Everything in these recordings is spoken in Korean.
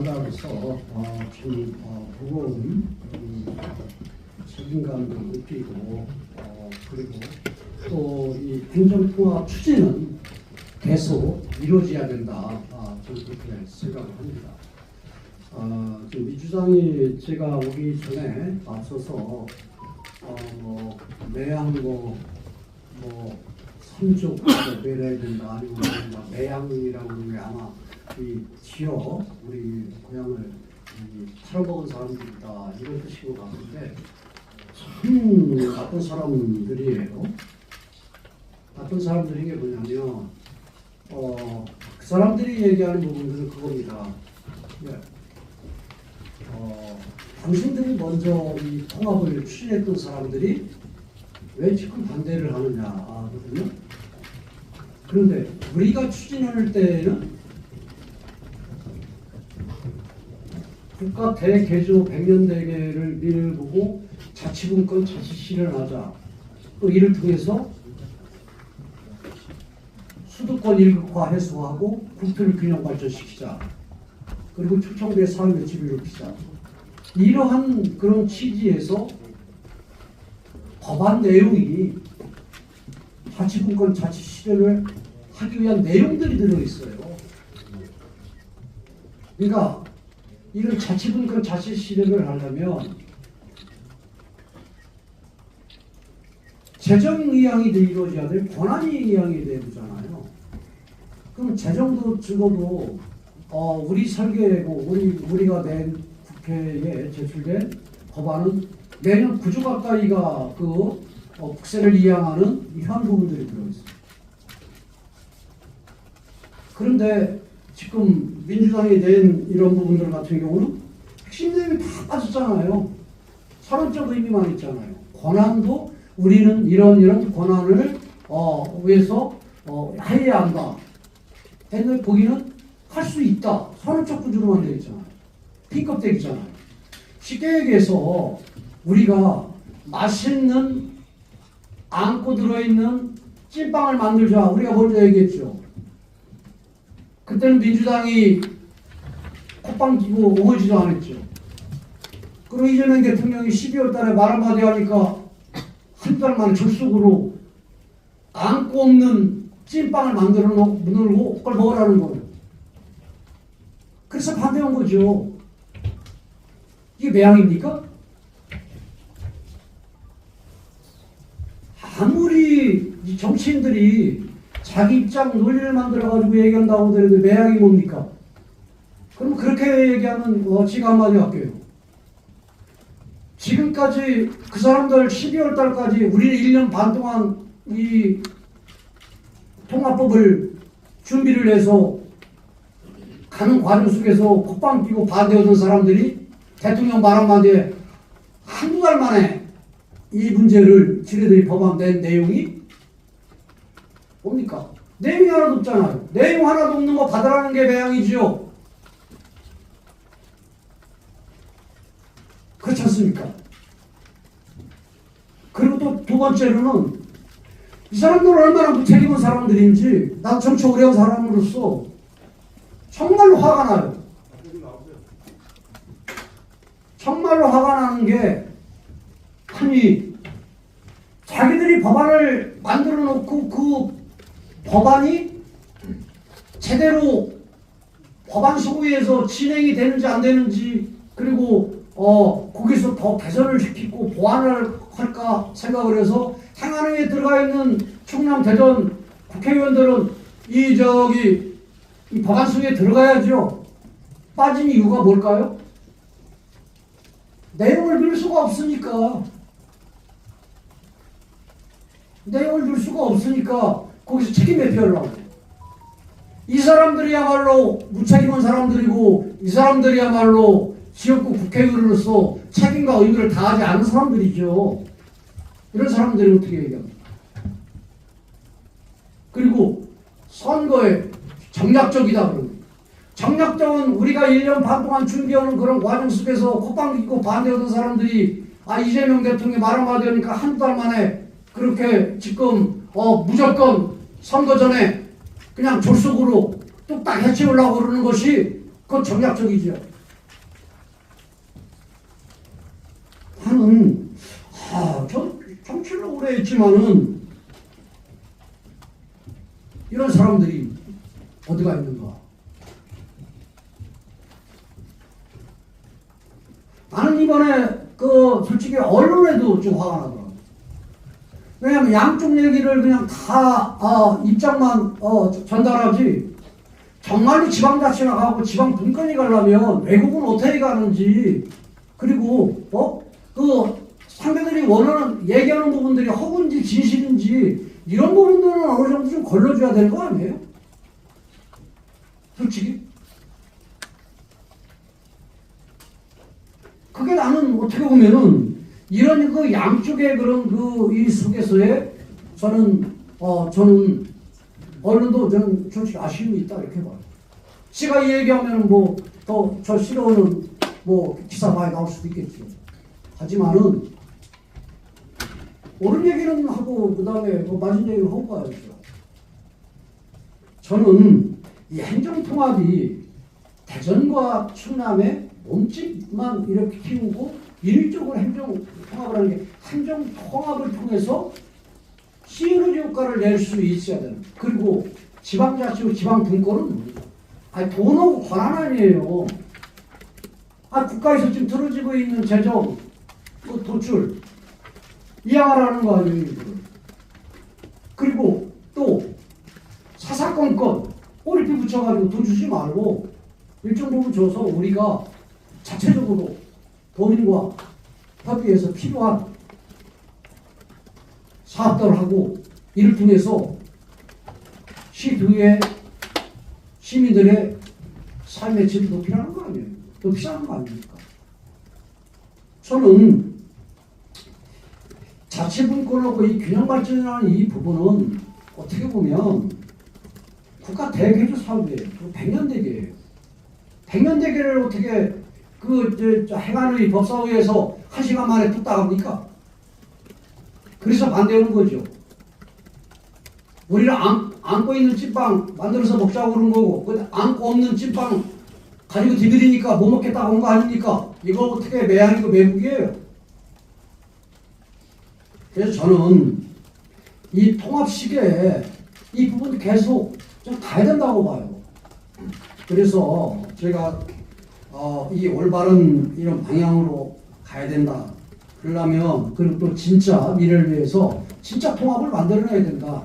나라로서 좀 무거운 책임감도 느끼고 그리고 또 이 행정통합 추진은 계속 이루어져야 된다. 저는 그렇게 생각을 합니다. 민주당이 제가 오기 전에 앞서서 매양 삼족 배려해야 된다 아니면 매양이라고 하는 게 아마 이 지역 우리 고향을 팔아먹은 사람들이다 이런 뜻인 것 같은데 참 나쁜 사람들이에요. 나쁜 사람들인 게 뭐냐면 그 사람들이 얘기하는 부분들은 그겁니다. 네. 당신들이 먼저 이 통합을 추진했던 사람들이 왜 지금 반대를 하느냐 하거든요. 그런데 우리가 추진할 때는 국가 대개조 100년 대계를 미래를 보고 자치분권 자치 실현하자. 또 이를 통해서 수도권 일극화 해소하고 국토를 균형 발전시키자. 그리고 초청대 사회 매출을 높이자. 이러한 그런 취지에서 법안 내용이 자치분권 자치 실현을 하기 위한 내용들이 들어있어요. 그러니까 이런 자치분권 자치 실현을 하려면 재정 이양이 이루어져야 될 권한이 이양이 돼야 되잖아요. 그럼 재정도 적어도 우리 설계고 우리가 낸 국회에 제출된 법안은 매년 9조 가까이가 국세를 이양하는 이런 부분들이 들어있어요. 그런데 지금 민주당이 낸 이런 부분들 같은 경우는 핵심 내용이 다 빠졌잖아요. 선언적 의미만 있잖아요. 권한도 우리는 이런 권한을 위해서 해야 한다. 했는데 거기는 할 수 있다. 선언적 구조로만 되어 있잖아요. P급 되잖아요. 쉽게 얘기해서 우리가 맛있는 안고 들어있는 찐빵을 만들자. 우리가 먼저 얘기했죠. 그때는 민주당이 콧방 끼고 오지도 않았죠. 그리고 이재명 대통령이 12월 달에 말 한마디 하니까 한 달 만에 졸속으로 안고 없는 찐빵을 만들어 놓고 그걸 먹으라는 거예요. 그래서 반대한 거죠. 이게 매양입니까? 아무리 정치인들이 자기 입장 논리를 만들어가지고 얘기한다고 하더라도 매양이 뭡니까? 그럼 그렇게 얘기하면 제가 한마디 할게요. 지금까지 그 사람들 12월 달까지 우리는 1년 반 동안 이 통합법을 준비를 해서 가는 과정 속에서 콧방 끼고 반대하던 사람들이 대통령 말 한마디에 한두 달 만에 이 문제를 지네들이 법안 낸 내용이 뭡니까? 내용이 하나도 없잖아요. 내용 하나도 없는 거 받으라는 게 매양이지요. 그렇지 않습니까? 그리고 또 두 번째로는 이 사람들은 얼마나 무책임한 사람들인지 나도 정치 오래 한 사람으로서 정말로 화가 나요. 정말로 화가 나는 게 아니 자기들이 법안을 만들어 놓고 그 법안이 제대로 법안 소위에서 진행이 되는지 안 되는지 그리고 거기서 더 개선을 시키고 보완을 할까 생각을 해서 행안위에 들어가 있는 충남 대전 국회의원들은 이 법안 소위에 들어가야죠. 빠진 이유가 뭘까요? 내용을 넣을 수가 없으니까. 내용을 넣을 수가 없으니까 거기서 책임 회피하려고. 이 사람들이야말로 무책임한 사람들이고 이 사람들이야말로 지역구 국회의원으로서 책임과 의무를 다하지 않은 사람들이죠. 이런 사람들이 어떻게 얘기합니까? 그리고 선거에 정략적이다 그러고 정략적은 우리가 1년 반 동안 준비하는 그런 과정 속에서 콧방 끼고 반대하던 사람들이 이재명 대통령이 말 한마디 하니까 한 달 만에 그렇게 지금 무조건 선거 전에 그냥 졸속으로 뚝딱 해치우려고 그러는 것이 그건 정략적이죠. 저는 저 정치를 오래 했지만은 이런 사람들이 어디가 있는가? 나는 이번에 솔직히 언론에도 좀 화가 나더라고. 왜냐면 양쪽 얘기를 그냥 다 입장만 전달하지. 정말로 지방자치나 가고 지방 분권이 가려면 외국은 어떻게 가는지, 그리고 상대들이 원하는 얘기하는 부분들이 허구인지 진실인지 이런 부분들은 어느 정도 좀 걸러줘야 되는 거 아니에요? 솔직히. 그게 나는 어떻게 보면은 이런 양쪽의 그런 이 속에서의 저는 언론도 저는 솔직히 아쉬움이 있다 이렇게 봐요. 제가 이 얘기하면 더 저 싫어하는 기사 많이 나올 수도 있겠죠. 하지만은 옳은 얘기는 하고 그다음에 맞은 얘기를 하고 가야죠. 저는 이 행정통합이 대전과 충남에 몸집만 이렇게 키우고 일적으로 행정통합을 하는 게 행정통합을 통해서 시너지 효과를 낼 수 있어야 되는. 그리고 지방자치고 지방분권은 돈 오고 권한 아니에요. 국가에서 지금 들어지고 있는 재정, 도출 이양하라는 거 아니에요. 그리고 또 사사건건 꼬리피 붙여가지고 돈 주지 말고 일정 부분 줘서 우리가 자체적으로 도민과 협의해서 필요한 사업들을 하고 이를 통해서 시도의 시민들의 삶의 질을 높이라는 거 아니에요? 높이라는 거 아닙니까? 저는 자치분권하고 이 균형발전이라는 이 부분은 어떻게 보면 국가 대개조 사업이에요. 100년 대계예요. 100년 대계를 어떻게 행안위 법사위에서 1시간 만에 뚝딱 합니까? 그래서 반대하는 거죠. 우리는 안고 있는 찐빵 만들어서 먹자고 그런 거고, 근데 안고 없는 찐빵 가지고 디비리니까 못 먹겠다고 한 거 아닙니까? 이거 어떻게 매양이고 매국이에요. 그래서 저는 이 통합 시기에 이 부분 계속 좀 가야 된다고 봐요. 그래서 제가 이 올바른 이런 방향으로 가야 된다. 그러려면, 그리고 또 진짜 미래를 위해서 진짜 통합을 만들어내야 된다.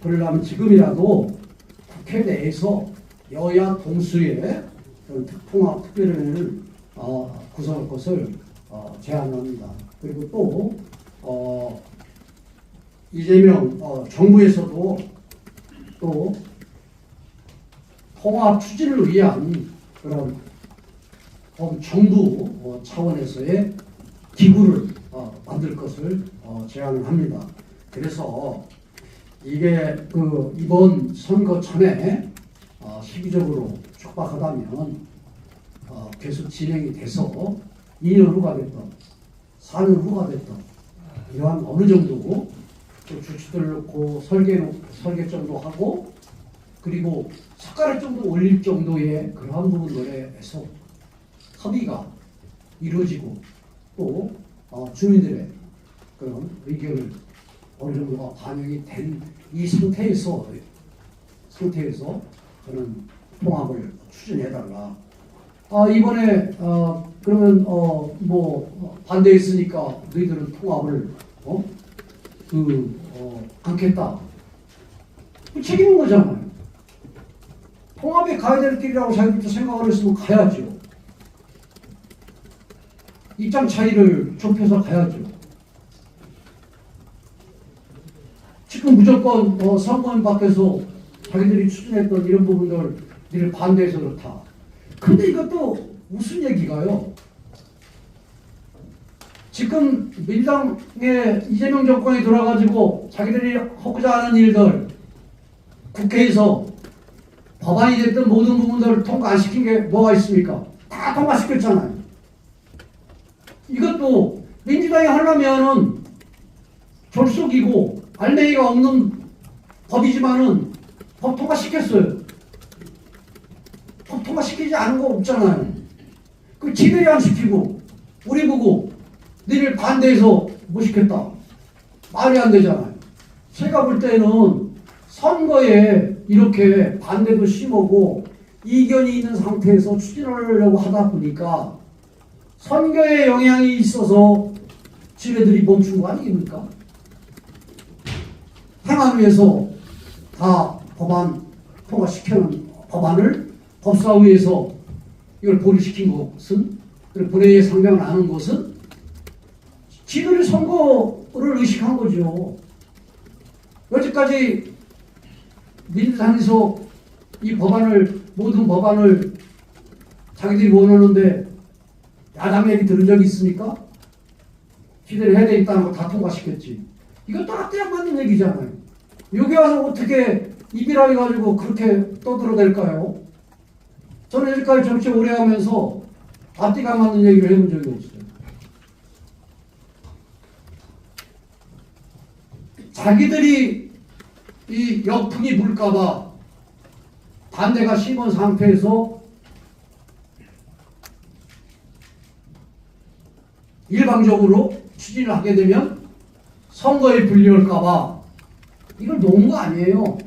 그러려면 지금이라도 국회 내에서 여야 동수의 통합 특별위원회를 구성할 것을 제안합니다. 그리고 또 이재명 정부에서도 또 통합 추진을 위한 그런 정부 차원에서의 기구를 만들 것을 제안을 합니다. 그래서 이게 이번 선거 전에 시기적으로 촉박하다면 계속 진행이 돼서 2년 후가 됐던 4년 후가 됐던 이러한 어느 정도 주치들을 놓고 설계 정도 하고, 그리고 숟가락 정도 올릴 정도의 그러한 부분들에서 협의가 이루어지고, 또 주민들의 그런 의견을 어느 정도가 반영이 된 이 상태에서 저는 통합을 추진해달라. 이번에 그러면 반대했으니까 너희들은 통합을 않겠다. 책임인 거잖아요. 통합에 가야 될 길이라고 자기들도 생각을 했으면 가야죠. 입장 차이를 좁혀서 가야죠. 지금 무조건 선거인 밖에서 자기들이 추진했던 이런 부분들을 반대해서 그렇다. 근데 이것도 무슨 얘기가요? 지금 민주당의 이재명 정권이 들어가지고 자기들이 하고자 하는 일들, 국회에서 법안이 됐던 모든 부분들을 통과 안 시킨 게 뭐가 있습니까? 다 통과시켰잖아요. 이것도 민주당이 하려면은 졸속이고 알맹이가 없는 법이지만은 법 통과시켰어요. 법 통과시키지 않은 거 없잖아요. 그 지들이 안 시키고 우리 보고 너희를 반대해서 못 시켰다. 말이 안 되잖아요. 제가 볼 때는 선거에 이렇게 반대도 심하고 이견이 있는 상태에서 추진하려고 하다 보니까 선거에 영향이 있어서 지네들이 멈춘 거 아니겠습니까? 행안위에서 다 법안 통과시켜놓은 법안을 법사위에서 이걸 보류시킨 것은, 본회의에 상명을 안 한 것은 지들이 선거를 의식한 거죠. 여지까지 민주당에서 이 법안을, 모든 법안을 자기들이 원하는데 야당 얘기 들은 적이 있습니까? 지들이 해야 되겠다는 거 다 통과시켰지. 이거 딱딱 맞는 얘기잖아요. 여기 와서 어떻게 입이라 해가지고 그렇게 떠들어댈까요? 저는 여기까지 정치 오래 하면서 앞뒤가 맞는 얘기를 해본 적이 없어요. 자기들이 이 역풍이 불까봐 반대가 심한 상태에서 일방적으로 추진을 하게 되면 선거에 불리할까봐 이걸 놓은 거 아니에요.